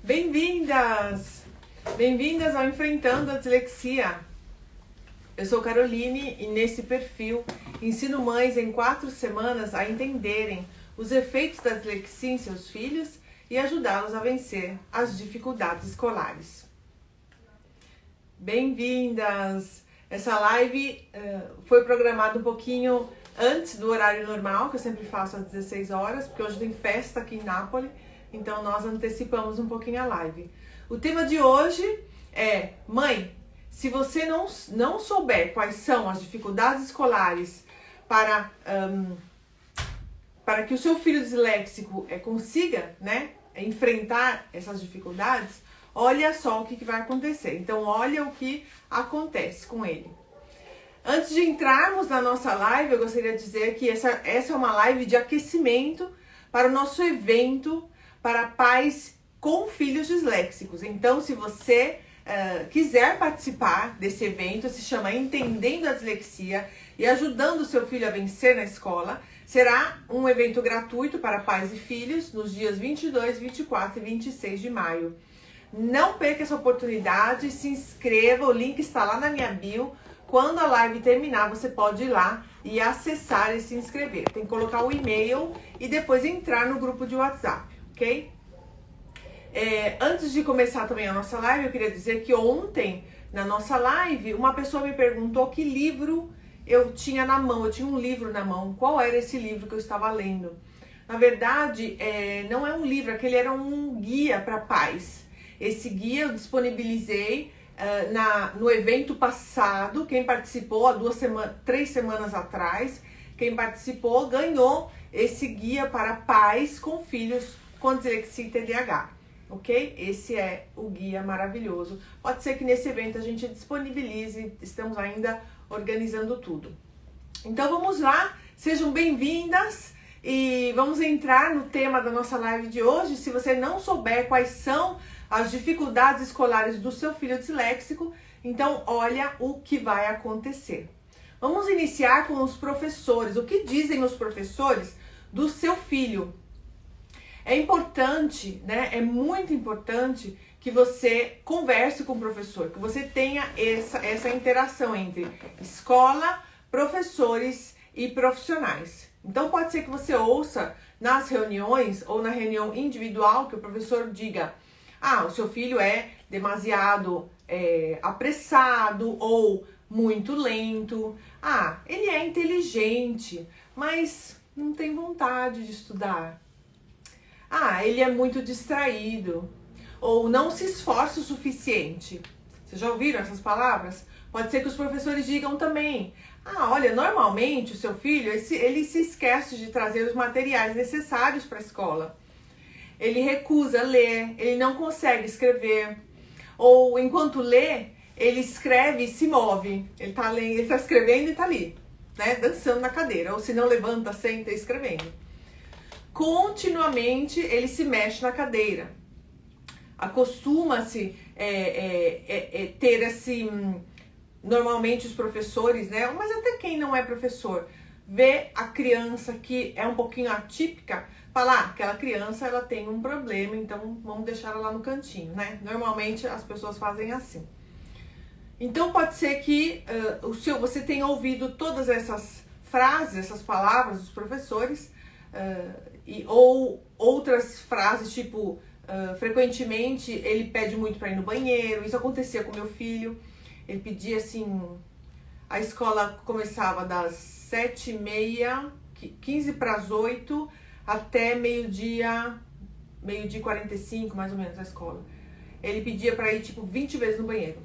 Bem-vindas! Bem-vindas ao Enfrentando a Dislexia. Eu sou Caroline e nesse perfil ensino mães em 4 semanas a entenderem os efeitos da dislexia em seus filhos e ajudá-los a vencer as dificuldades escolares. Bem-vindas! Essa live foi programada um pouquinho antes do horário normal, que eu sempre faço às 16 horas, porque hoje tem festa aqui em Nápoles, então nós antecipamos um pouquinho a live. O tema de hoje é: mãe, se você não souber quais são as dificuldades escolares para que o seu filho disléxico consiga, enfrentar essas dificuldades, olha só o que vai acontecer. Então, olha o que acontece com ele. Antes de entrarmos na nossa live, eu gostaria de dizer que essa é uma live de aquecimento para o nosso evento para pais com filhos disléxicos. Então, se você quiser participar desse evento, se chama Entendendo a Dislexia e ajudando o seu filho a vencer na escola, será um evento gratuito para pais e filhos nos dias 22, 24 e 26 de maio. Não perca essa oportunidade, se inscreva, o link está lá na minha bio. Quando a live terminar, você pode ir lá e acessar e se inscrever. Tem que colocar o e-mail e depois entrar no grupo de WhatsApp, ok? Antes de começar também a nossa live, eu queria dizer que ontem, na nossa live, uma pessoa me perguntou que livro eu tinha na mão. Eu tinha um livro na mão. Qual era esse livro que eu estava lendo? Na verdade, não é um livro, aquele era um guia para pais. Esse guia eu disponibilizei no evento passado. Quem participou há 3 semanas atrás, quem participou ganhou esse guia para pais com filhos com dislexia e TDAH, ok? Esse é o guia maravilhoso. Pode ser que nesse evento a gente disponibilize, estamos ainda organizando tudo. Então vamos lá, sejam bem-vindas e vamos entrar no tema da nossa live de hoje. Se você não souber quais são as dificuldades escolares do seu filho disléxico, então olha o que vai acontecer. Vamos iniciar com os professores. O que dizem os professores do seu filho? É importante, é muito importante que você converse com o professor, que você tenha essa interação entre escola, professores e profissionais. Então pode ser que você ouça nas reuniões ou na reunião individual que o professor diga: o seu filho é demasiado apressado ou muito lento. Ele é inteligente, mas não tem vontade de estudar. Ele é muito distraído. Ou não se esforça o suficiente. Vocês já ouviram essas palavras? Pode ser que os professores digam também: olha, normalmente o seu filho, ele se esquece de trazer os materiais necessários para a escola. Ele recusa ler, ele não consegue escrever. Ou enquanto lê, ele escreve e se move. Ele tá escrevendo e tá ali, dançando na cadeira. Ou se não, levanta, senta escrevendo. Continuamente ele se mexe na cadeira. Acostuma-se ter normalmente os professores, mas até quem não é professor, vê a criança que é um pouquinho atípica, fala: aquela criança ela tem um problema, então vamos deixar ela lá no cantinho, Normalmente as pessoas fazem assim. Então pode ser que você tenha ouvido todas essas frases, essas palavras dos professores, ou outras frases tipo: frequentemente ele pede muito para ir no banheiro. Isso acontecia com meu filho. Ele pedia assim, a escola começava das 7h30, 15 para as 8, até meio-dia e 45, mais ou menos, a escola. Ele pedia para ir 20 vezes no banheiro.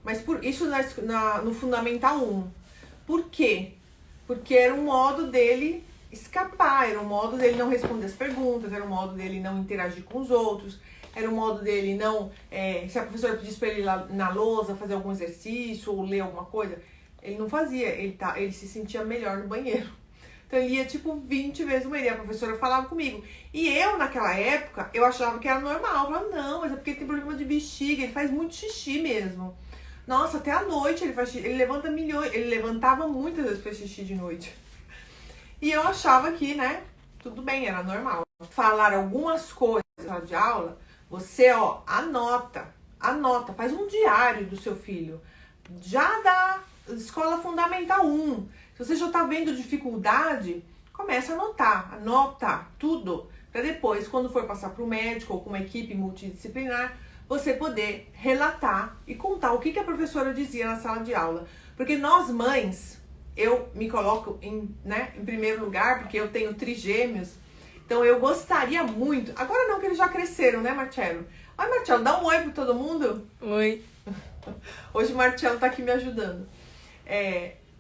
Mas isso no Fundamental 1. Por quê? Porque era um modo dele escapar, era um modo dele não responder as perguntas, era um modo dele não interagir com os outros, era um modo dele não... se a professora pedisse para ele ir lá na lousa fazer algum exercício ou ler alguma coisa, ele não fazia, ele se sentia melhor no banheiro. Então ele ia 20 vezes no banheiro, a professora falava comigo. E eu, naquela época, eu achava que era normal. Eu falava: não, mas é porque ele tem problema de bexiga, ele faz muito xixi mesmo. Nossa, até à noite ele faz xixi, ele levantava muitas vezes para xixi de noite. E eu achava que, tudo bem, era normal. Falar algumas coisas na sala de aula, Você, ó, anota, faz um diário do seu filho, já da escola fundamental 1. Se você já tá vendo dificuldade, começa a anota tudo, para depois, quando for passar para o médico ou com uma equipe multidisciplinar, você poder relatar e contar o que a professora dizia na sala de aula. Porque nós mães, eu me coloco em primeiro lugar, porque eu tenho trigêmeos, então eu gostaria muito, agora não que eles já cresceram, né, Marcelo? Ai, Marcelo, dá um oi para todo mundo. Oi. Hoje o Marcelo tá aqui me ajudando.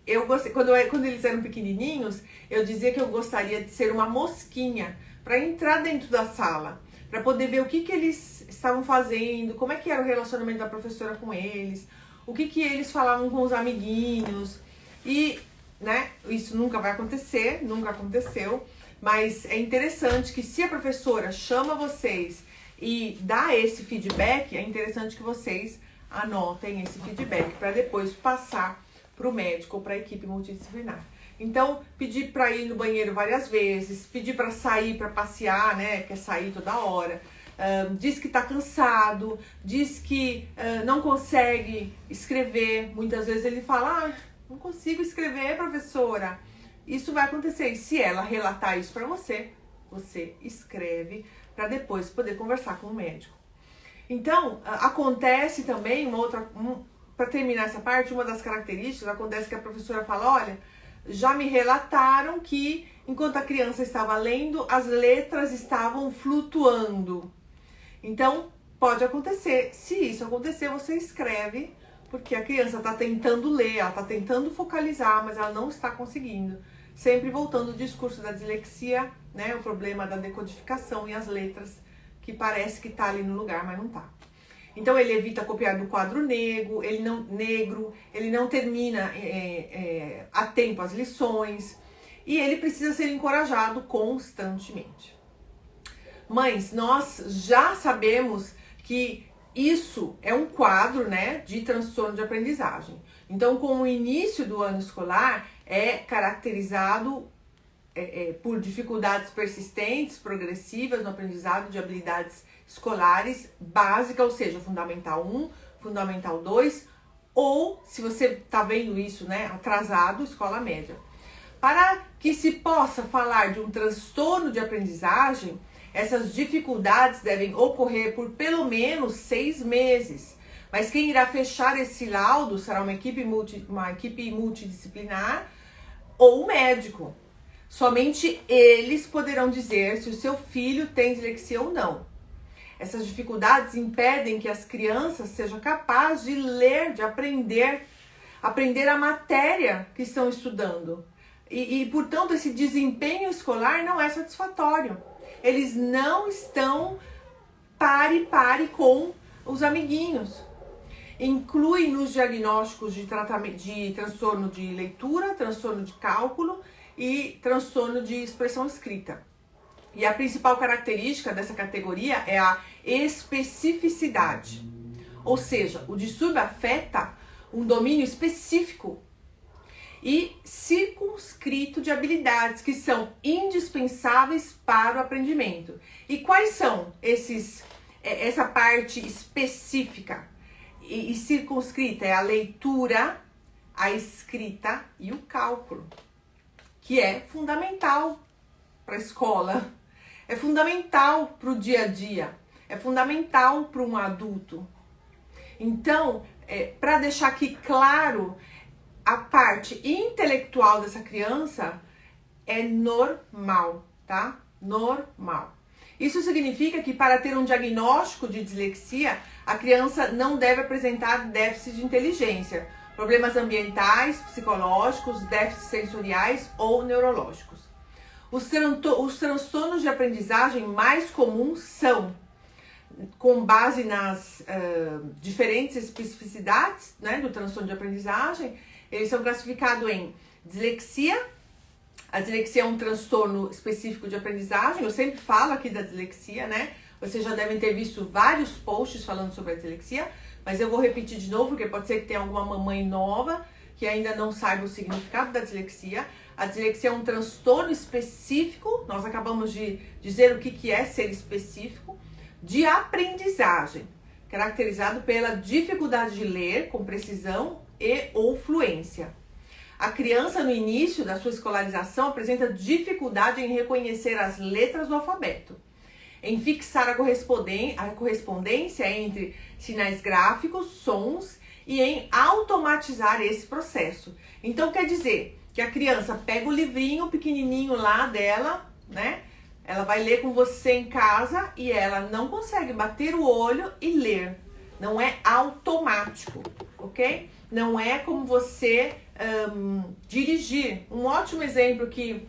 Eu gostei, quando eles eram pequenininhos, eu dizia que eu gostaria de ser uma mosquinha para entrar dentro da sala, para poder ver o que eles estavam fazendo, como é que era o relacionamento da professora com eles, o que eles falavam com os amiguinhos. E, né, isso nunca vai acontecer, nunca aconteceu, mas é interessante que se a professora chama vocês e dá esse feedback, é interessante que vocês anotem esse feedback para depois passar para o médico ou para a equipe multidisciplinar. Então, pedir para ir no banheiro várias vezes, pedir para sair, para passear, né? Quer sair toda hora. Diz que está cansado, diz que não consegue escrever. Muitas vezes ele fala, não consigo escrever, professora. Isso vai acontecer. E se ela relatar isso para você, você escreve para depois poder conversar com o médico. Então, acontece também para terminar essa parte, uma das características, acontece que a professora fala, olha, já me relataram que enquanto a criança estava lendo, as letras estavam flutuando. Então, pode acontecer. Se isso acontecer, você escreve, porque a criança está tentando ler, ela está tentando focalizar, mas ela não está conseguindo. Sempre voltando ao discurso da dislexia, né, o problema da decodificação e as letras, que parece que está ali no lugar, mas não está. Então ele evita copiar do quadro negro, ele não termina a tempo as lições e ele precisa ser encorajado constantemente. Mães, nós já sabemos que isso é um quadro, né, de transtorno de aprendizagem. Então, com o início do ano escolar, é caracterizado por dificuldades persistentes, progressivas no aprendizado de habilidades escolares básicas, ou seja, Fundamental 1, Fundamental 2, ou, se você está vendo isso, né, atrasado, Escola Média. Para que se possa falar de um transtorno de aprendizagem, essas dificuldades devem ocorrer por pelo menos 6 meses. Mas quem irá fechar esse laudo será uma equipe multidisciplinar ou o médico. Somente eles poderão dizer se o seu filho tem dislexia ou não. Essas dificuldades impedem que as crianças sejam capazes de ler, de aprender a matéria que estão estudando. Portanto, esse desempenho escolar não é satisfatório. Eles não estão pare com os amiguinhos. Inclui nos diagnósticos de transtorno de leitura, transtorno de cálculo e transtorno de expressão escrita. E a principal característica dessa categoria é a especificidade. Ou seja, o distúrbio afeta um domínio específico e circunscrito de habilidades que são indispensáveis para o aprendimento. E quais são essa parte específica e circunscrita? É a leitura, a escrita e o cálculo, que é fundamental para a escola, é fundamental para o dia a dia, é fundamental para um adulto. Então, para deixar aqui claro, a parte intelectual dessa criança é normal, tá? Normal. Isso significa que para ter um diagnóstico de dislexia, a criança não deve apresentar déficit de inteligência, problemas ambientais, psicológicos, déficits sensoriais ou neurológicos. Os transtornos de aprendizagem mais comuns são, com base nas diferentes especificidades, né, do transtorno de aprendizagem, eles são classificados em dislexia. A dislexia é um transtorno específico de aprendizagem. Eu sempre falo aqui da dislexia, né? Vocês já devem ter visto vários posts falando sobre a dislexia, mas eu vou repetir de novo, porque pode ser que tenha alguma mamãe nova que ainda não saiba o significado da dislexia. A dislexia é um transtorno específico, nós acabamos de dizer o que é ser específico, de aprendizagem, caracterizado pela dificuldade de ler com precisão e ou fluência. A criança, no início da sua escolarização, apresenta dificuldade em reconhecer as letras do alfabeto, em fixar a correspondência entre sinais gráficos, sons e em automatizar esse processo. Então, quer dizer que a criança pega o livrinho pequenininho lá dela, né? Ela vai ler com você em casa e ela não consegue bater o olho e ler. Não é automático, ok? Não é como você dirigir. Um ótimo exemplo que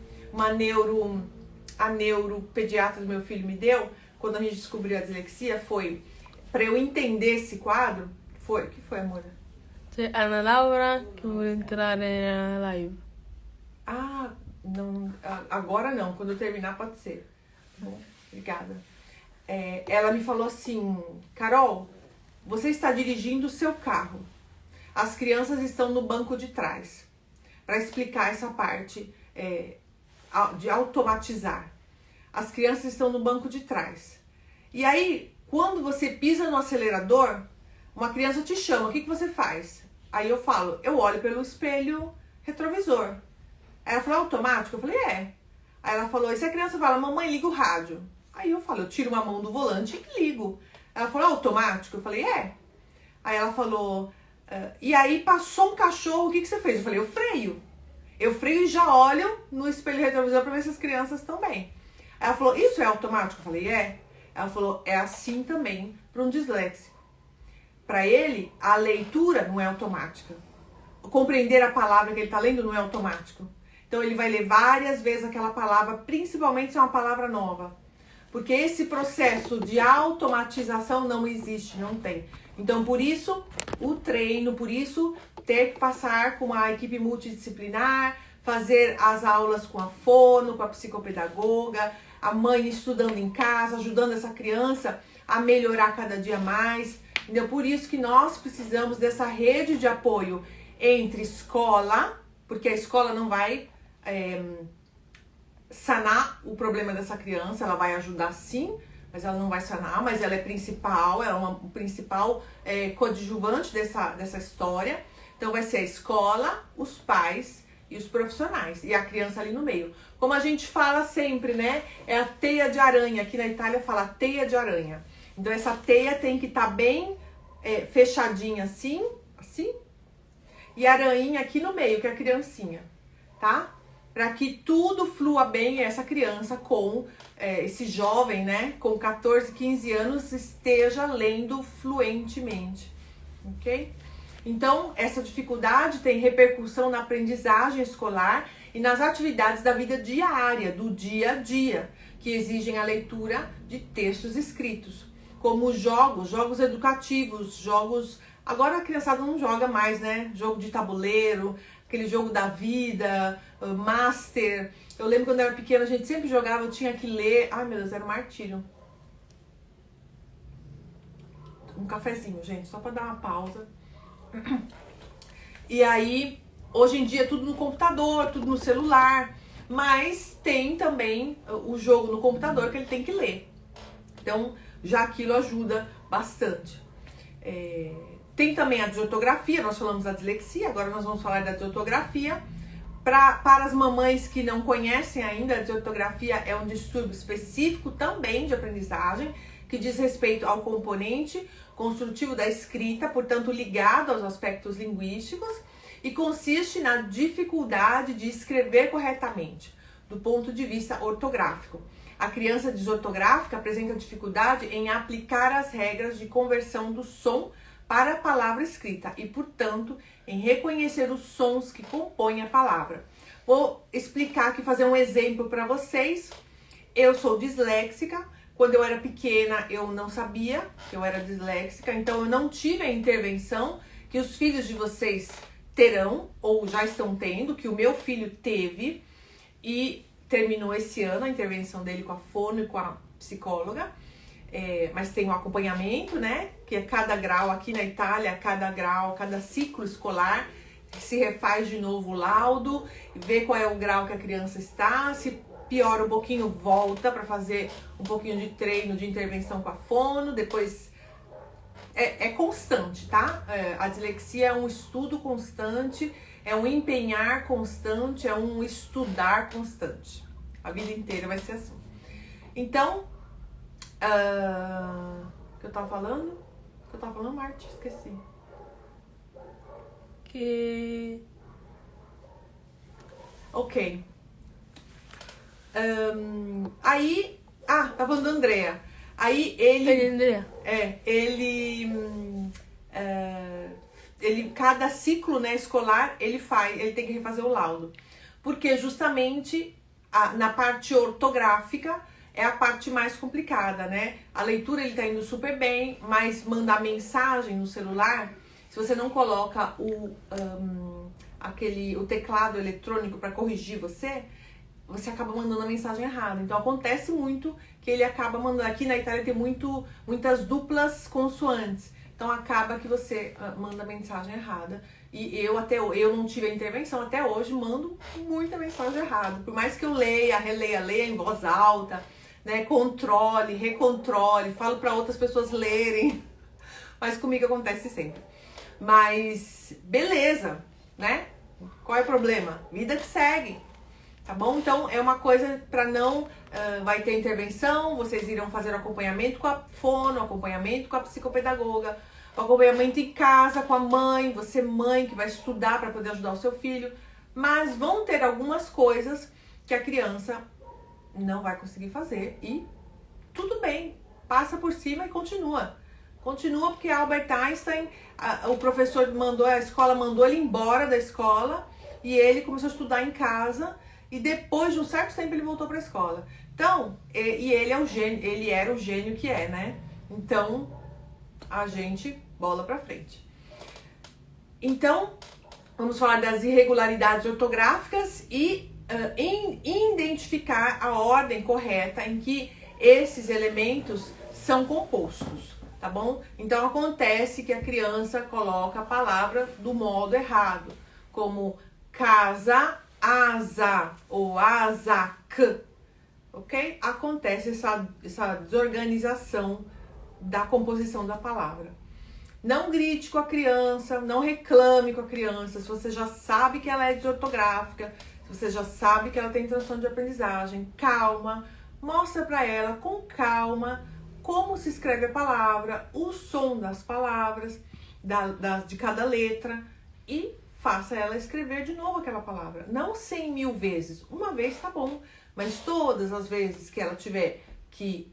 a neuropediatra do meu filho me deu, quando a gente descobriu a dislexia, foi, para eu entender esse quadro, o que foi, amor? Ana Laura, que vou entrar na live. Ah, não, agora não, quando eu terminar pode ser. Bom, obrigada. Ela me falou assim, Carol, você está dirigindo o seu carro. As crianças estão no banco de trás. Para explicar essa parte de automatizar. As crianças estão no banco de trás. E aí, quando você pisa no acelerador, uma criança te chama, o que você faz? Aí eu falo, eu olho pelo espelho retrovisor. Aí ela falou, automático? Eu falei, é. Aí ela falou, e se a criança fala, mamãe, liga o rádio? Aí eu falo, eu tiro uma mão do volante e ligo. Ela falou, automático? Eu falei, é. Aí ela falou, e aí passou um cachorro, o que você fez? Eu falei, eu freio. Eu freio e já olho no espelho retrovisor para ver se as crianças estão bem. Ela falou, isso é automático? Eu falei, é. Ela falou, é assim também para um disléxico. Para ele, a leitura não é automática. Compreender a palavra que ele está lendo não é automático. Então ele vai ler várias vezes aquela palavra, principalmente se é uma palavra nova. Porque esse processo de automatização não existe, não tem. Então por isso o treino, por isso ter que passar com uma equipe multidisciplinar, fazer as aulas com a fono, com a psicopedagoga, a mãe estudando em casa, ajudando essa criança a melhorar cada dia mais. Então por isso que nós precisamos dessa rede de apoio entre escola, porque a escola não vai sanar o problema dessa criança, ela vai ajudar sim, mas ela não vai sanar, mas ela é principal, ela é uma principal coadjuvante dessa história. Então vai ser a escola, os pais e os profissionais, e a criança ali no meio. Como a gente fala sempre, né? É a teia de aranha, aqui na Itália fala teia de aranha. Então essa teia tem que estar bem fechadinha assim, e a aranha aqui no meio, que é a criancinha, tá? Para que tudo flua bem, essa criança com esse jovem, né, com 14, 15 anos, esteja lendo fluentemente, ok? Então, essa dificuldade tem repercussão na aprendizagem escolar e nas atividades da vida diária, do dia a dia, que exigem a leitura de textos escritos, como jogos educativos, jogos... Agora a criançada não joga mais, né? Jogo de tabuleiro, aquele jogo da vida, Master. Eu lembro quando eu era pequena, a gente sempre jogava, eu tinha que ler. Ai, meu Deus, era um martírio. Um cafezinho, gente, só pra dar uma pausa. E aí, hoje em dia é tudo no computador, tudo no celular. Mas tem também o jogo no computador que ele tem que ler. Então, já aquilo ajuda bastante. Tem também a desortografia, nós falamos da dislexia, agora nós vamos falar da desortografia. Para as mamães que não conhecem ainda, a desortografia é um distúrbio específico também de aprendizagem, que diz respeito ao componente construtivo da escrita, portanto ligado aos aspectos linguísticos, e consiste na dificuldade de escrever corretamente, do ponto de vista ortográfico. A criança desortográfica apresenta dificuldade em aplicar as regras de conversão do som para a palavra escrita e, portanto, em reconhecer os sons que compõem a palavra. Vou explicar aqui, fazer um exemplo para vocês. Eu sou disléxica. Quando eu era pequena, eu não sabia que eu era disléxica, então eu não tive a intervenção que os filhos de vocês terão ou já estão tendo, que o meu filho teve e terminou esse ano a intervenção dele com a fono e com a psicóloga. Mas tem um acompanhamento, né? Que é cada grau aqui na Itália, cada grau, cada ciclo escolar, se refaz de novo o laudo, vê qual é o grau que a criança está, se piora um pouquinho, volta para fazer um pouquinho de treino de intervenção com a fono, depois é constante, tá? A dislexia é um estudo constante, é um empenhar constante, é um estudar constante. A vida inteira vai ser assim. Então, o que eu tava falando? O que eu tava falando, Marta? Esqueci. Ok. Aí, tá falando do Andrea. Aí ele, cada ciclo, né, escolar, ele tem que refazer o laudo. Porque justamente na parte ortográfica é a parte mais complicada, né? A leitura ele tá indo super bem, mas mandar mensagem no celular, se você não coloca o teclado eletrônico para corrigir você acaba mandando a mensagem errada. Então acontece muito que ele acaba mandando. Aqui na Itália tem muitas duplas consoantes. Então acaba que você manda a mensagem errada. E eu não tive a intervenção, até hoje mando muita mensagem errada. Por mais que eu leia em voz alta, né, controle, recontrole, falo para outras pessoas lerem. Mas comigo acontece sempre. Mas beleza, né? Qual é o problema? Vida que segue. Tá bom? Então é uma coisa para não... vai ter intervenção, vocês irão fazer o acompanhamento com a fono, acompanhamento com a psicopedagoga, o acompanhamento em casa com a mãe, você mãe que vai estudar para poder ajudar o seu filho. Mas vão ter algumas coisas que a criança não vai conseguir fazer e tudo bem, passa por cima e continua. Continua porque Albert Einstein, o professor a escola mandou ele embora da escola e ele começou a estudar em casa. E depois de um certo tempo ele voltou para a escola. Então, ele era o gênio que é, né? Então, a gente bola para frente. Então, vamos falar das irregularidades ortográficas e identificar a ordem correta em que esses elementos são compostos, tá bom? Então, acontece que a criança coloca a palavra do modo errado, como casa, asa ou azac, ok? Acontece essa desorganização da composição da palavra. Não grite com a criança, não reclame com a criança, se você já sabe que ela é desortográfica, se você já sabe que ela tem transtorno de aprendizagem, calma, mostra para ela com calma como se escreve a palavra, o som das palavras, de cada letra e faça ela escrever de novo aquela palavra. Não 100.000 vezes. Uma vez tá bom. Mas todas as vezes que ela tiver que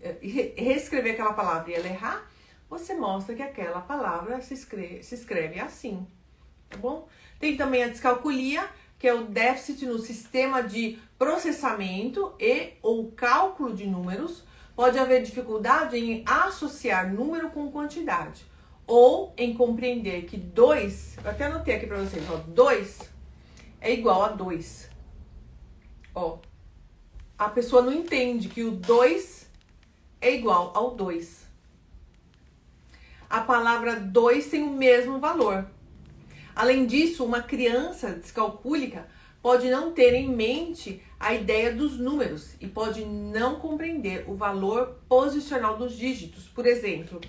reescrever aquela palavra e ela errar, você mostra que aquela palavra se escreve assim. Tá bom? Tem também a descalculia, que é o déficit no sistema de processamento e ou cálculo de números. Pode haver dificuldade em associar número com quantidade. Ou em compreender que 2, eu até anotei aqui pra vocês, ó, 2 é igual a 2. Ó, a pessoa não entende que o 2 é igual ao 2. A palavra 2 tem o mesmo valor. Além disso, uma criança descalcúlica pode não ter em mente a ideia dos números e pode não compreender o valor posicional dos dígitos. Por exemplo,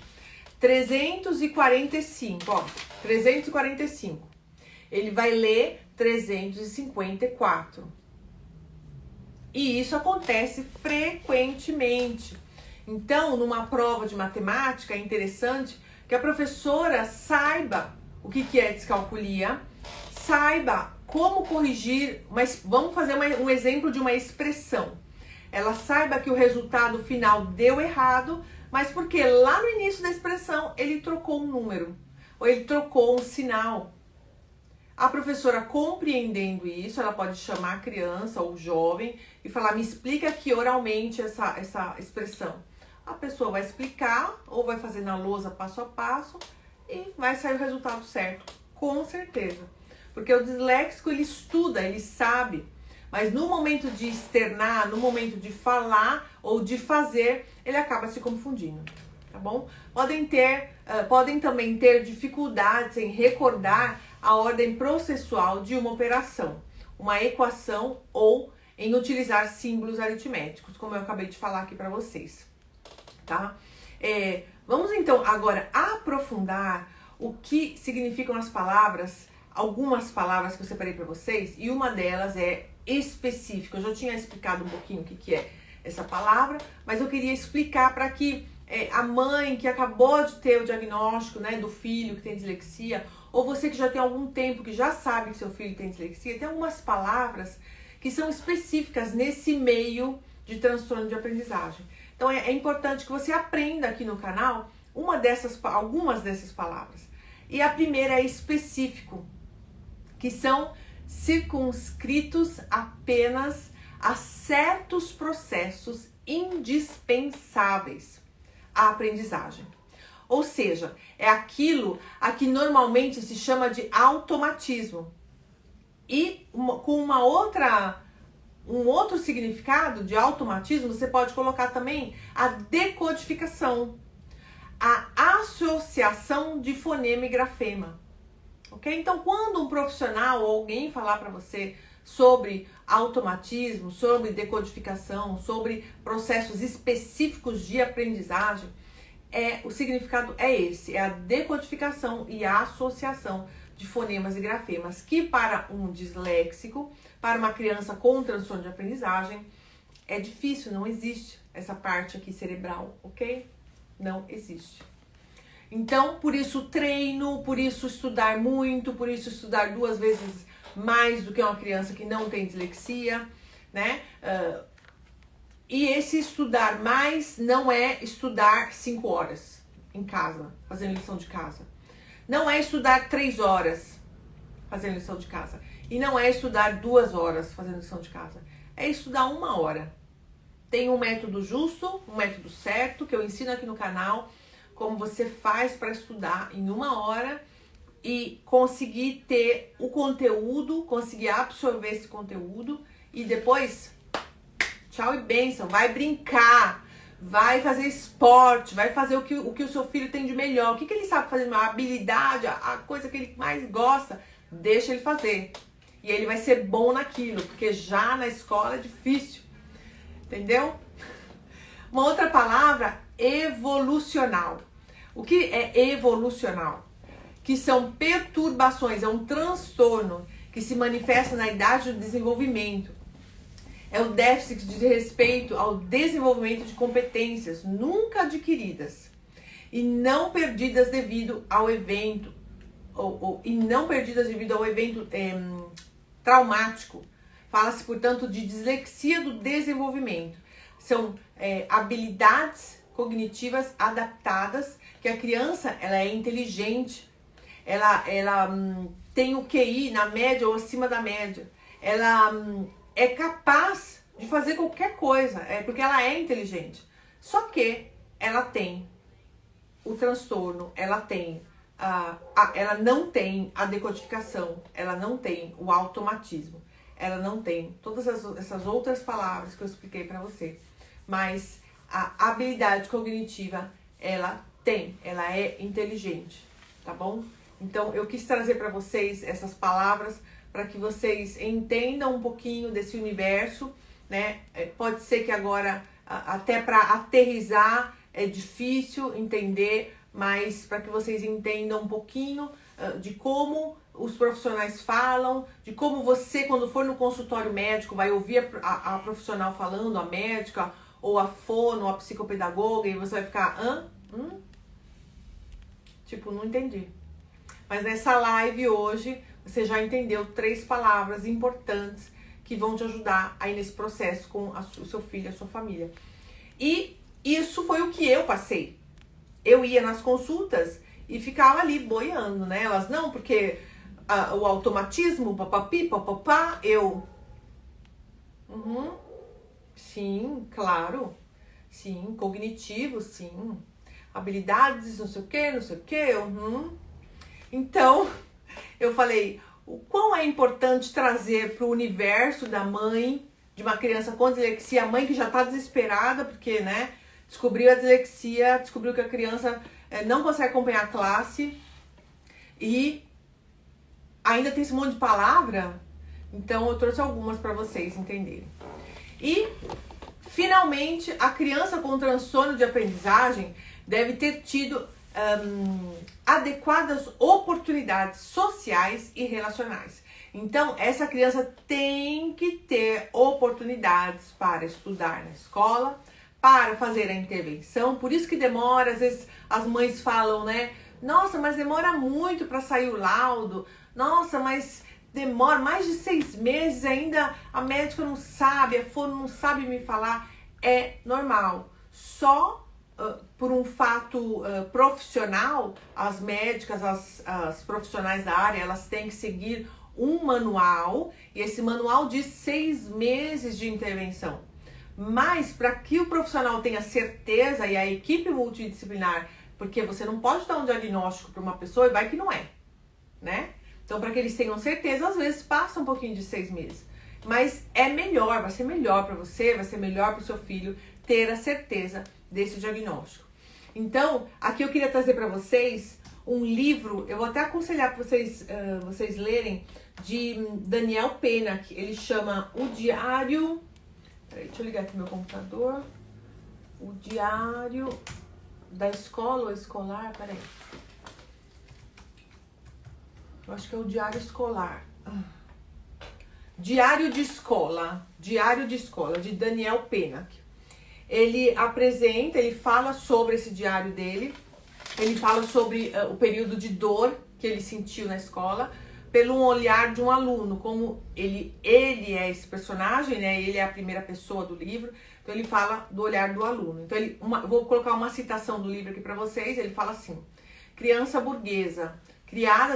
345, ó, 345. Ele vai ler 354. E isso acontece frequentemente. Então, numa prova de matemática, é interessante que a professora saiba o que é descalculia, saiba como corrigir, mas vamos fazer um exemplo de uma expressão. Ela saiba que o resultado final deu errado, mas porque lá no início da expressão ele trocou um número, ou ele trocou um sinal. A professora, compreendendo isso, ela pode chamar a criança ou o jovem e falar, me explica aqui oralmente essa expressão. A pessoa vai explicar ou vai fazer na lousa passo a passo e vai sair o resultado certo, com certeza. Porque o disléxico, ele estuda, ele sabe, mas no momento de externar, no momento de falar ou de fazer, ele acaba se confundindo, tá bom? Podem também ter dificuldades em recordar a ordem processual de uma operação, uma equação ou em utilizar símbolos aritméticos, como eu acabei de falar aqui para vocês, tá? Vamos então agora aprofundar o que significam as palavras, algumas palavras que eu separei para vocês, e uma delas é específica. Eu já tinha explicado um pouquinho o que é essa palavra, mas eu queria explicar para que a mãe que acabou de ter o diagnóstico, né, do filho que tem dislexia, ou você que já tem algum tempo que já sabe que seu filho tem dislexia, tem algumas palavras que são específicas nesse meio de transtorno de aprendizagem. Então é importante que você aprenda aqui no canal algumas dessas palavras. E a primeira é específico, que são circunscritos apenas a certos processos indispensáveis à aprendizagem. Ou seja, é aquilo a que normalmente se chama de automatismo. E com um outro significado de automatismo, você pode colocar também a decodificação, a associação de fonema e grafema. Ok? Então, quando um profissional ou alguém falar para você sobre automatismo, sobre decodificação, sobre processos específicos de aprendizagem, o significado é esse, é a decodificação e a associação de fonemas e grafemas, que para um disléxico, para uma criança com transtorno de aprendizagem, é difícil, não existe essa parte aqui cerebral, ok? Não existe. Então, por isso treino, por isso estudar muito, por isso estudar 2 vezes mais do que uma criança que não tem dislexia, né? E esse estudar mais não é estudar 5 horas em casa, fazendo lição de casa. Não é estudar 3 horas fazendo lição de casa. E não é estudar 2 horas fazendo lição de casa. É estudar 1 hora. Tem um método justo, um método certo, que eu ensino aqui no canal, como você faz para estudar em 1 hora e conseguir ter o conteúdo, conseguir absorver esse conteúdo e depois, tchau e bênção, vai brincar, vai fazer esporte, vai fazer o que o seu filho tem de melhor, o que ele sabe fazer, uma habilidade, a coisa que ele mais gosta, deixa ele fazer. E ele vai ser bom naquilo, porque já na escola é difícil, entendeu? Uma outra palavra, evolucional. O que é evolucional? Que são perturbações, é um transtorno que se manifesta na idade do desenvolvimento. É o déficit de respeito ao desenvolvimento de competências nunca adquiridas e não perdidas devido ao evento, traumático. Fala-se, portanto, de dislexia do desenvolvimento. São habilidades cognitivas adaptadas, que a criança ela é inteligente, ela tem o QI na média ou acima da média, ela é capaz de fazer qualquer coisa, porque ela é inteligente. Só que ela tem o transtorno, ela não tem a decodificação, ela não tem o automatismo, ela não tem todas essas outras palavras que eu expliquei para você, mas a habilidade cognitiva ela é inteligente, tá bom? Então eu quis trazer para vocês essas palavras para que vocês entendam um pouquinho desse universo, né? Pode ser que agora até para aterrizar é difícil entender, mas para que vocês entendam um pouquinho de como os profissionais falam, de como você, quando for no consultório médico, vai ouvir a profissional falando, a médica, ou a fono, ou a psicopedagoga, e você vai ficar, tipo, não entendi. Mas nessa live hoje, você já entendeu 3 palavras importantes que vão te ajudar aí nesse processo com o seu filho, a sua família. E isso foi o que eu passei. Eu ia nas consultas e ficava ali boiando, né? Elas, não, porque o automatismo, papapi, papapá, sim, claro, sim, cognitivo, sim, habilidades, não sei o que, Então, eu falei, o quão é importante trazer para o universo da mãe, de uma criança com dislexia, a mãe que já está desesperada, porque, né, descobriu a dislexia, descobriu que a criança não consegue acompanhar a classe e ainda tem esse monte de palavra Então eu trouxe algumas para vocês entenderem. E, finalmente, a criança com transtorno de aprendizagem deve ter tido adequadas oportunidades sociais e relacionais. Então, essa criança tem que ter oportunidades para estudar na escola, para fazer a intervenção. Por isso que demora, às vezes as mães falam, né? Nossa, mas demora muito para sair o laudo. Nossa, mas demora mais de 6 meses ainda, a médica não sabe, a fono não sabe me falar. É normal. Só por um fato profissional, as médicas, as profissionais da área, elas têm que seguir um manual, e esse manual diz 6 meses de intervenção. Mas para que o profissional tenha certeza, e a equipe multidisciplinar, porque você não pode dar um diagnóstico para uma pessoa e vai que não é, né? Então, para que eles tenham certeza, às vezes passa um pouquinho de 6 meses. Mas é melhor, vai ser melhor para você, vai ser melhor para o seu filho ter a certeza desse diagnóstico. Então, aqui eu queria trazer para vocês um livro, eu vou até aconselhar para vocês lerem, de Daniel Pena, que ele chama O Diário... Peraí, deixa eu ligar aqui meu computador. O Diário da Escola ou Escolar, peraí. Eu acho que é o Diário Escolar. Diário de Escola, de Daniel Pena. Ele apresenta, ele fala sobre esse diário dele, ele fala sobre o período de dor que ele sentiu na escola, pelo olhar de um aluno, como ele é esse personagem, né? Ele é a primeira pessoa do livro, então ele fala do olhar do aluno. Então vou colocar uma citação do livro aqui para vocês, ele fala assim: criança burguesa, criada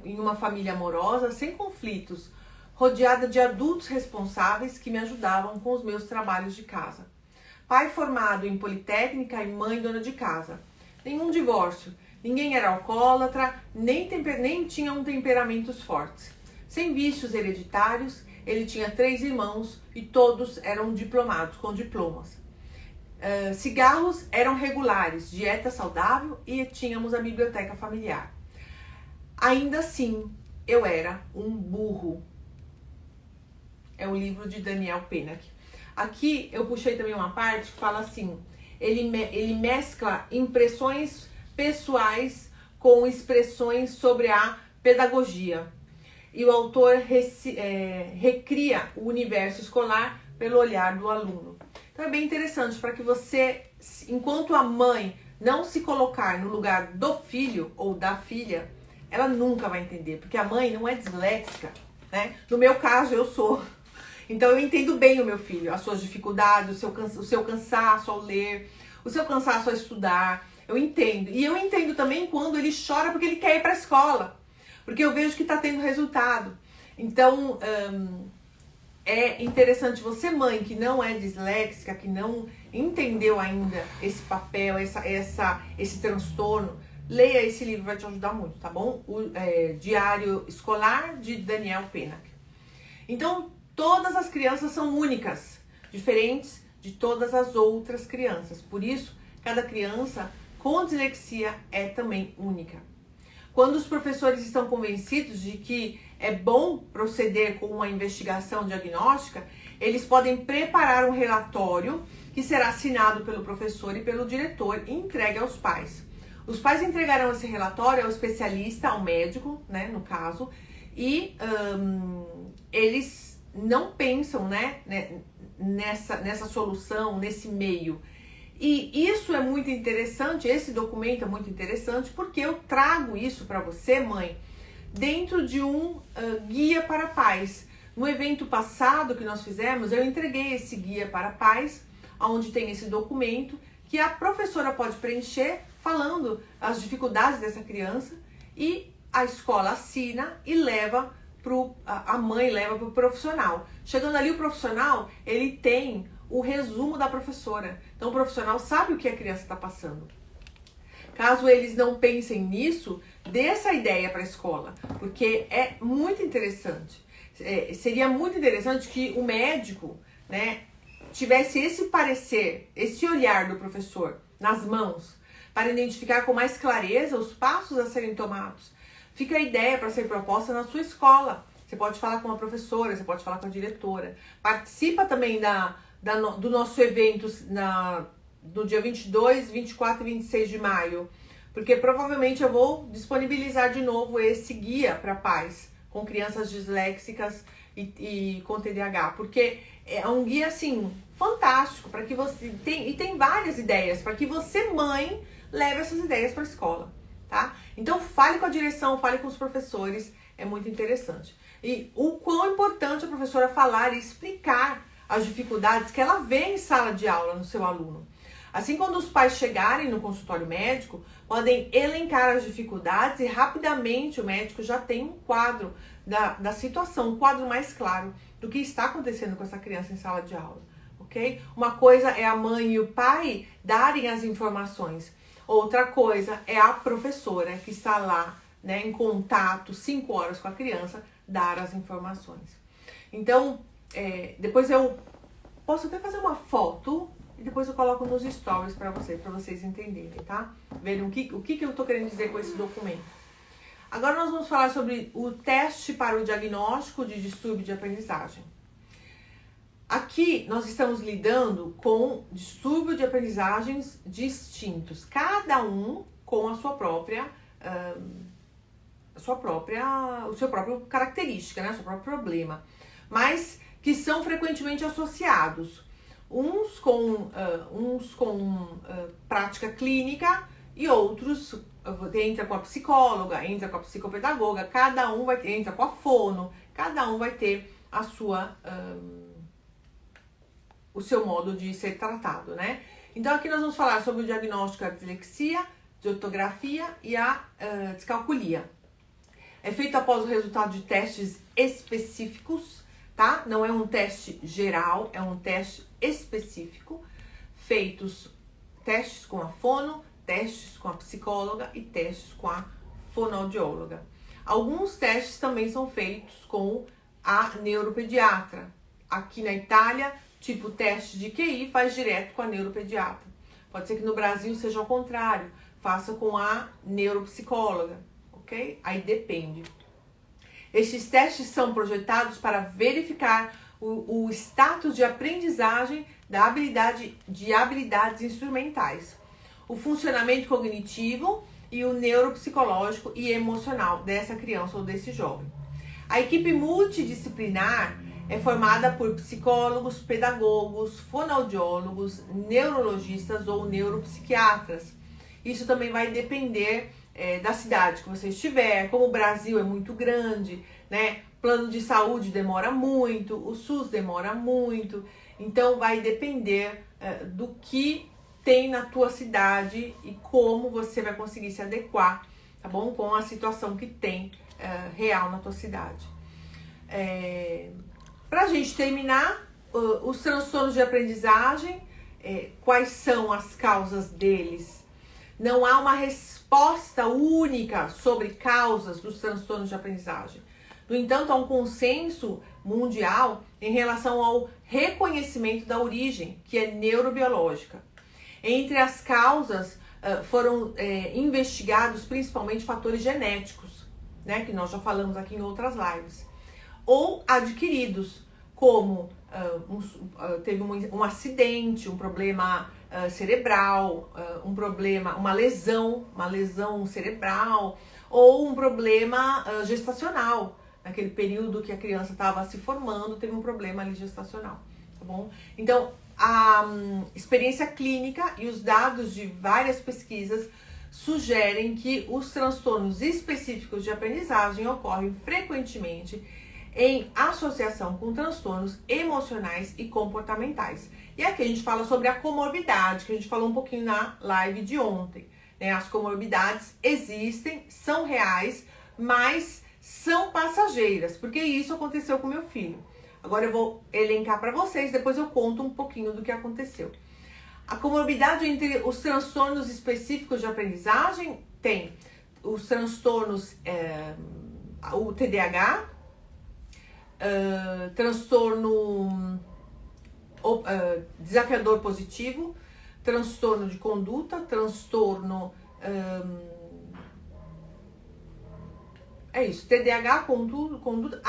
em uma família amorosa, sem conflitos, rodeada de adultos responsáveis que me ajudavam com os meus trabalhos de casa. Pai formado em politécnica e mãe dona de casa. Nenhum divórcio. Ninguém era alcoólatra, nem tinham temperamentos fortes. Sem vícios hereditários, ele tinha 3 irmãos e todos eram diplomados, com diplomas. Cigarros eram regulares, dieta saudável e tínhamos a biblioteca familiar. Ainda assim, eu era um burro. É o livro de Daniel Pena. Aqui eu puxei também uma parte que fala assim, ele mescla impressões pessoais com expressões sobre a pedagogia. E o autor recria o universo escolar pelo olhar do aluno. Então é bem interessante para que você, enquanto a mãe não se colocar no lugar do filho ou da filha, ela nunca vai entender, porque a mãe não é disléxica, né? No meu caso, eu sou. Então eu entendo bem o meu filho, as suas dificuldades, o seu cansaço ao ler, o seu cansaço ao estudar. Eu entendo. E eu entendo também quando ele chora porque ele quer ir para a escola. Porque eu vejo que está tendo resultado. Então, é interessante você, mãe, que não é disléxica, que não entendeu ainda esse papel, esse transtorno, leia esse livro, vai te ajudar muito, tá bom? O Diário Escolar, de Daniel Pena. Então, todas as crianças são únicas, diferentes de todas as outras crianças. Por isso, cada criança com dislexia é também única. Quando os professores estão convencidos de que é bom proceder com uma investigação diagnóstica, eles podem preparar um relatório que será assinado pelo professor e pelo diretor e entregue aos pais. Os pais entregarão esse relatório ao especialista, ao médico, né, no caso, e eles não pensam, né, nessa solução, nesse meio. E isso é muito interessante, esse documento é muito interessante, porque eu trago isso para você, mãe, dentro de um guia para pais. No evento passado que nós fizemos, eu entreguei esse guia para pais, onde tem esse documento, que a professora pode preencher, falando as dificuldades dessa criança, e a escola assina e leva a mãe leva para o profissional. Chegando ali, o profissional, ele tem o resumo da professora. Então, o profissional sabe o que a criança está passando. Caso eles não pensem nisso, dê essa ideia para a escola, porque é muito interessante. Seria muito interessante que o médico, né, tivesse esse parecer, esse olhar do professor nas mãos, para identificar com mais clareza os passos a serem tomados. Fica a ideia para ser proposta na sua escola. Você pode falar com a professora, você pode falar com a diretora. Participa também do nosso evento no dia 22, 24 e 26 de maio. Porque provavelmente eu vou disponibilizar de novo esse guia para pais com crianças disléxicas e com TDAH. Porque é um guia, assim, fantástico para que você... tem várias ideias para que você, mãe, leve essas ideias para a escola, tá? Então fale com a direção, fale com os professores, é muito interessante. E o quão importante a professora falar e explicar as dificuldades que ela vê em sala de aula no seu aluno. Assim, quando os pais chegarem no consultório médico, podem elencar as dificuldades e rapidamente o médico já tem um quadro da situação, um quadro mais claro do que está acontecendo com essa criança em sala de aula, ok? Uma coisa é a mãe e o pai darem as informações, outra coisa é a professora que está lá, né, em contato 5 horas com a criança, dar as informações. Então, depois eu posso até fazer uma foto e depois eu coloco nos stories para vocês entenderem, tá? Verem o que eu tô querendo dizer com esse documento. Agora nós vamos falar sobre o teste para o diagnóstico de distúrbio de aprendizagem. Aqui nós estamos lidando com distúrbio de aprendizagens distintos, cada um com a sua própria característica, né? O seu próprio problema, mas que são frequentemente associados. Uns com prática clínica e outros entra com a psicóloga, entra com a psicopedagoga, cada um entra com a fono, cada um vai ter o seu modo de ser tratado, né? Então aqui nós vamos falar sobre o diagnóstico da dislexia, de ortografia e a descalculia. É feito após o resultado de testes específicos, tá? Não é um teste geral, é um teste específico, feitos testes com a fono, testes com a psicóloga e testes com a fonoaudióloga. Alguns testes também são feitos com a neuropediatra. Aqui na Itália, tipo teste de QI, faz direto com a neuropediatra. Pode ser que no Brasil seja ao contrário, faça com a neuropsicóloga, ok? Aí depende. Estes testes são projetados para verificar o status de aprendizagem de habilidades instrumentais, o funcionamento cognitivo e o neuropsicológico e emocional dessa criança ou desse jovem. A equipe multidisciplinar é formada por psicólogos, pedagogos, fonoaudiólogos, neurologistas ou neuropsiquiatras. Isso também vai depender da cidade que você estiver. Como o Brasil é muito grande, né? Plano de saúde demora muito, o SUS demora muito, então vai depender do que tem na tua cidade e como você vai conseguir se adequar, tá bom? Com a situação que tem real na tua cidade. Pra gente terminar, os transtornos de aprendizagem, quais são as causas deles? Não há uma resposta única sobre causas dos transtornos de aprendizagem. No entanto, há um consenso mundial em relação ao reconhecimento da origem, que é neurobiológica. Entre as causas foram investigados principalmente fatores genéticos, né, que nós já falamos aqui em outras lives, ou adquiridos, como teve um acidente, um problema cerebral, uma lesão cerebral, ou um problema gestacional. Naquele período que a criança estava se formando, teve um problema ali gestacional, tá bom? Então, a experiência clínica e os dados de várias pesquisas sugerem que os transtornos específicos de aprendizagem ocorrem frequentemente em associação com transtornos emocionais e comportamentais. E aqui a gente fala sobre a comorbidade, que a gente falou um pouquinho na live de ontem, né? As comorbidades existem, são reais, mas são passageiras, porque isso aconteceu com meu filho. Agora eu vou elencar para vocês, depois eu conto um pouquinho do que aconteceu. A comorbidade entre os transtornos específicos de aprendizagem tem os transtornos, o TDAH, transtorno desafiador positivo, transtorno de conduta, transtorno... TDAH, conduta...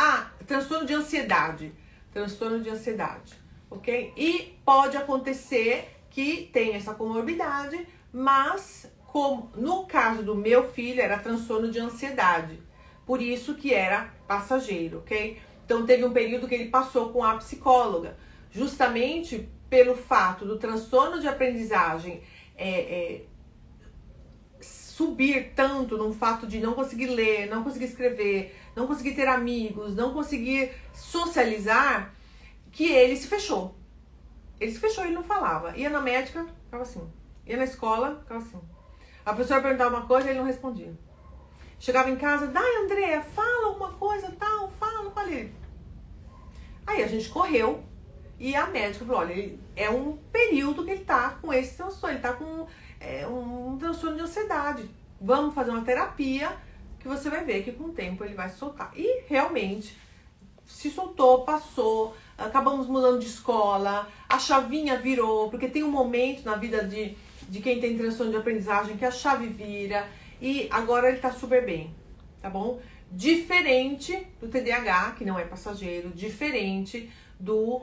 transtorno de ansiedade. Transtorno de ansiedade, ok? E pode acontecer que tem essa comorbidade, mas como no caso do meu filho era transtorno de ansiedade, por isso que era passageiro, ok? Então teve um período que ele passou com a psicóloga, justamente pelo fato do transtorno de aprendizagem subir tanto no fato de não conseguir ler, não conseguir escrever, não conseguir ter amigos, não conseguir socializar, que ele se fechou. Ele se fechou, ele não falava. Ia na médica, ficava assim. Ia na escola, ficava assim. A professora perguntava uma coisa, ele não respondia. Chegava em casa, dai, Andréa, fala alguma coisa, tal, fala, falei. Aí a gente correu e a médica falou, olha, é um período que ele tá com esse transtorno, ele tá com um transtorno de ansiedade. Vamos fazer uma terapia que você vai ver que com o tempo ele vai se soltar. E realmente se soltou, passou, acabamos mudando de escola, a chavinha virou, porque tem um momento na vida de quem tem transtorno de aprendizagem que a chave vira e agora ele tá super bem, tá bom? Diferente do TDAH, que não é passageiro, diferente do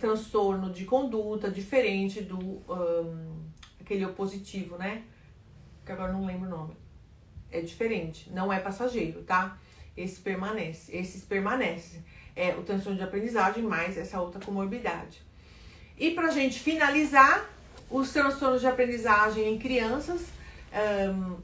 transtorno de conduta, diferente do aquele opositivo, né? Que agora não lembro o nome. É diferente, não é passageiro, tá? Esses permanecem. É o transtorno de aprendizagem mais essa outra comorbidade. E pra gente finalizar, os transtornos de aprendizagem em crianças,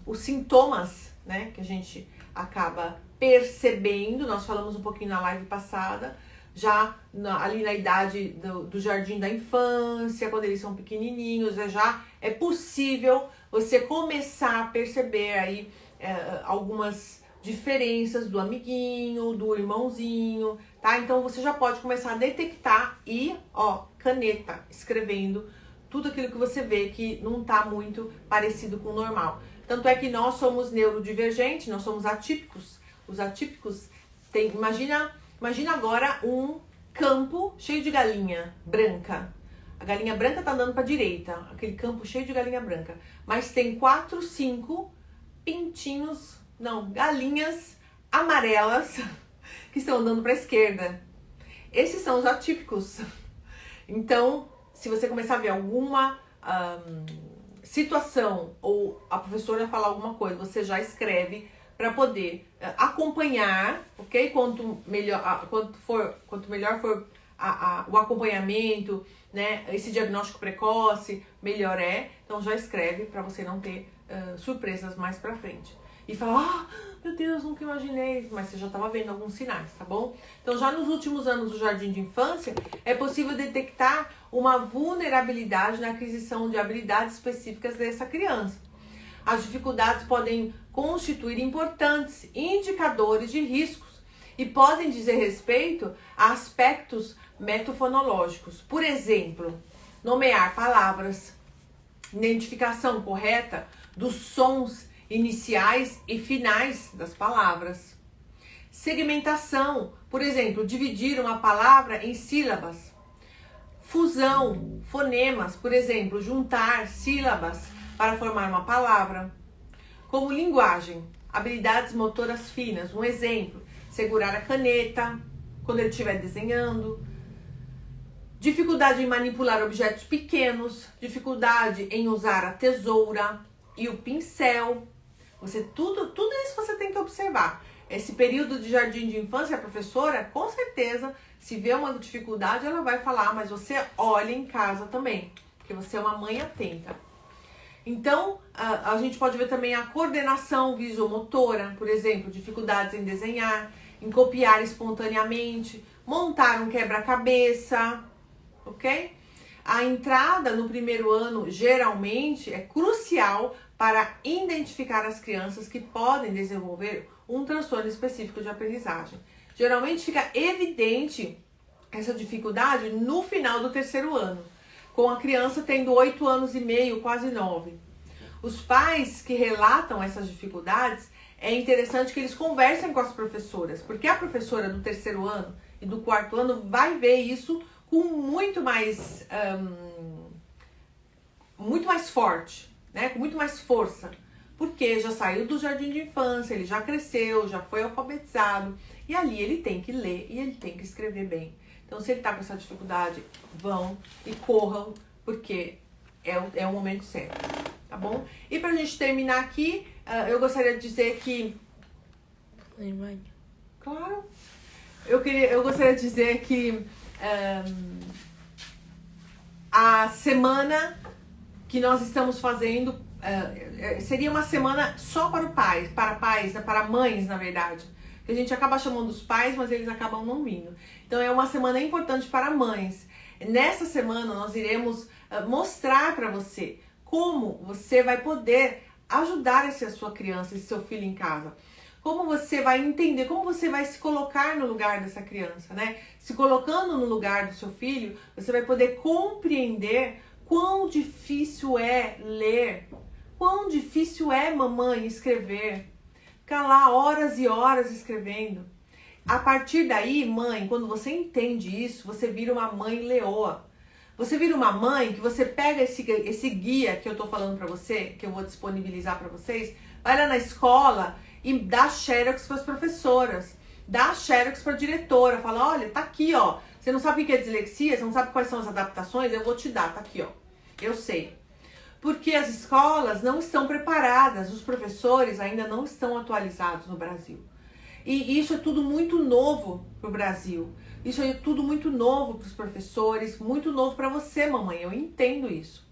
os sintomas, né, que a gente acaba percebendo, nós falamos um pouquinho na live passada, já ali na idade do jardim da infância, quando eles são pequenininhos, já é possível você começar a perceber aí algumas diferenças do amiguinho, do irmãozinho, tá? Então você já pode começar a detectar e, ó, caneta, escrevendo tudo aquilo que você vê que não tá muito parecido com o normal. Tanto é que nós somos neurodivergentes, nós somos atípicos. Os atípicos tem, imagina agora um campo cheio de galinha branca. A galinha branca tá andando para direita, aquele campo cheio de galinha branca, mas tem 4, 5 pintinhos, não, galinhas amarelas que estão andando para a esquerda. Esses são os atípicos. Então, se você começar a ver alguma situação ou a professora falar alguma coisa, você já escreve para poder acompanhar, ok? Quanto melhor for o acompanhamento, né? Esse diagnóstico precoce, melhor é. Então já escreve para você não ter surpresas mais para frente. E fala, meu Deus, nunca imaginei, mas você já estava vendo alguns sinais, tá bom? Então já nos últimos anos do jardim de infância, é possível detectar uma vulnerabilidade na aquisição de habilidades específicas dessa criança. As dificuldades podem constituir importantes indicadores de riscos e podem dizer respeito a aspectos metofonológicos. Por exemplo, nomear palavras, identificação correta dos sons iniciais e finais das palavras. Segmentação, por exemplo, dividir uma palavra em sílabas. Fusão, fonemas, por exemplo, juntar sílabas para formar uma palavra. Como linguagem, habilidades motoras finas. Um exemplo, segurar a caneta quando ele estiver desenhando. Dificuldade em manipular objetos pequenos. Dificuldade em usar a tesoura e o pincel. Tudo isso você tem que observar. Esse período de jardim de infância, a professora, com certeza, se vê uma dificuldade, ela vai falar, mas você olha em casa também, porque você é uma mãe atenta. Então, a gente pode ver também a coordenação visomotora, por exemplo, dificuldades em desenhar, em copiar espontaneamente, montar um quebra-cabeça, ok? A entrada no primeiro ano, geralmente, é crucial para identificar as crianças que podem desenvolver um transtorno específico de aprendizagem. Geralmente fica evidente essa dificuldade no final do terceiro ano, com a criança tendo 8 anos e meio, quase 9. Os pais que relatam essas dificuldades, é interessante que eles conversem com as professoras, porque a professora do terceiro ano e do quarto ano vai ver isso com muito mais forte, né? Com muito mais força, porque já saiu do jardim de infância, ele já cresceu, já foi alfabetizado, e ali ele tem que ler e ele tem que escrever bem. Então, se ele tá com essa dificuldade, vão e corram, porque é o momento certo, tá bom? E pra gente terminar aqui, eu gostaria de dizer que... Claro. Eu gostaria de dizer que a semana que nós estamos fazendo seria uma semana só para pais, para mães, na verdade. Que a gente acaba chamando os pais, mas eles acabam não vindo. Então é uma semana importante para mães. Nessa semana nós iremos mostrar para você como você vai poder ajudar a sua criança, esse seu filho em casa. Como você vai entender, como você vai se colocar no lugar dessa criança, né? Se colocando no lugar do seu filho, você vai poder compreender quão difícil é ler, quão difícil é, mamãe, escrever. Ficar lá horas e horas escrevendo. A partir daí, mãe, quando você entende isso, você vira uma mãe leoa. Você vira uma mãe que você pega esse guia que eu tô falando pra você, que eu vou disponibilizar pra vocês, vai lá na escola e dá xerox para as professoras, dá xerox para a diretora, fala, olha, tá aqui, ó, você não sabe o que é dislexia, você não sabe quais são as adaptações, eu vou te dar, tá aqui, ó, eu sei. Porque as escolas não estão preparadas, os professores ainda não estão atualizados no Brasil. E isso é tudo muito novo pro Brasil, isso é tudo muito novo para os professores, muito novo para você, mamãe, eu entendo isso.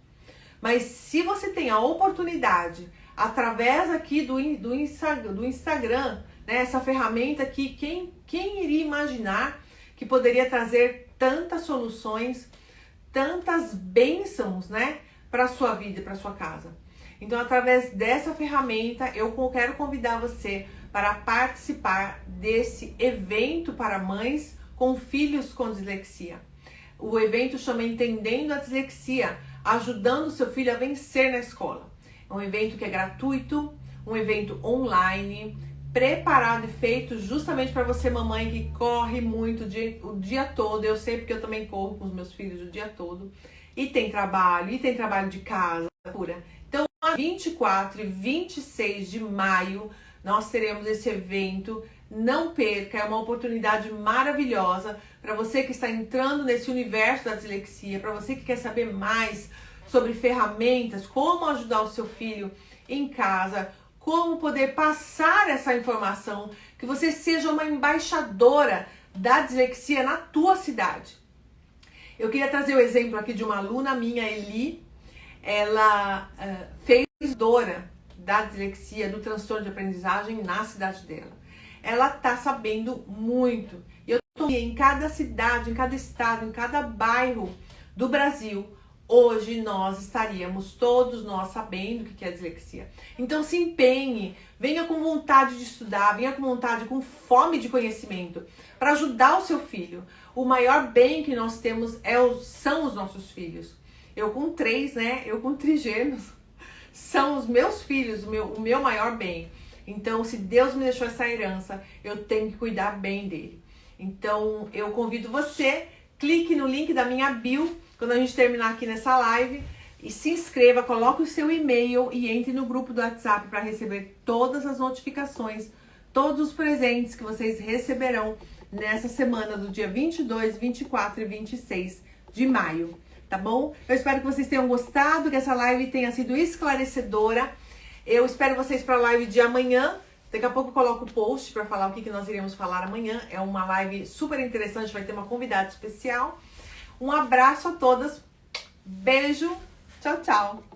Mas se você tem a oportunidade, através aqui do Instagram, né, essa ferramenta que quem iria imaginar que poderia trazer tantas soluções, tantas bênçãos, né, para a sua vida e para a sua casa. Então, através dessa ferramenta, eu quero convidar você para participar desse evento para mães com filhos com dislexia. O evento chama Entendendo a Dislexia, ajudando o seu filho a vencer na escola. É um evento que é gratuito, um evento online, preparado e feito justamente para você, mamãe, que corre muito o dia todo. Eu sei porque eu também corro com os meus filhos o dia todo. E tem trabalho de casa, pura. Então, 24 e 26 de maio, nós teremos esse evento. Não perca, é uma oportunidade maravilhosa para você que está entrando nesse universo da dislexia, para você que quer saber mais sobre ferramentas, como ajudar o seu filho em casa, como poder passar essa informação, que você seja uma embaixadora da dislexia na tua cidade. Eu queria trazer o exemplo aqui de uma aluna minha, Eli. Ela fez dora da dislexia, do transtorno de aprendizagem na cidade dela. Ela tá sabendo muito. Eu tô em cada cidade, em cada estado, em cada bairro do Brasil. Hoje nós estaríamos todos nós sabendo o que é dislexia. Então se empenhe, venha com vontade de estudar, venha com vontade, com fome de conhecimento, para ajudar o seu filho. O maior bem que nós temos são os nossos filhos. Eu com 3, né? Eu com trigêmeos. São os meus filhos, o meu maior bem. Então, se Deus me deixou essa herança, eu tenho que cuidar bem dele. Então, eu convido você, clique no link da minha bio, quando a gente terminar aqui nessa live, e se inscreva, coloque o seu e-mail e entre no grupo do WhatsApp para receber todas as notificações, todos os presentes que vocês receberão nessa semana do dia 22, 24 e 26 de maio, tá bom? Eu espero que vocês tenham gostado, que essa live tenha sido esclarecedora. Eu espero vocês para a live de amanhã. Daqui a pouco eu coloco o post para falar o que nós iremos falar amanhã. É uma live super interessante, vai ter uma convidada especial. Um abraço a todas. Beijo. Tchau, tchau.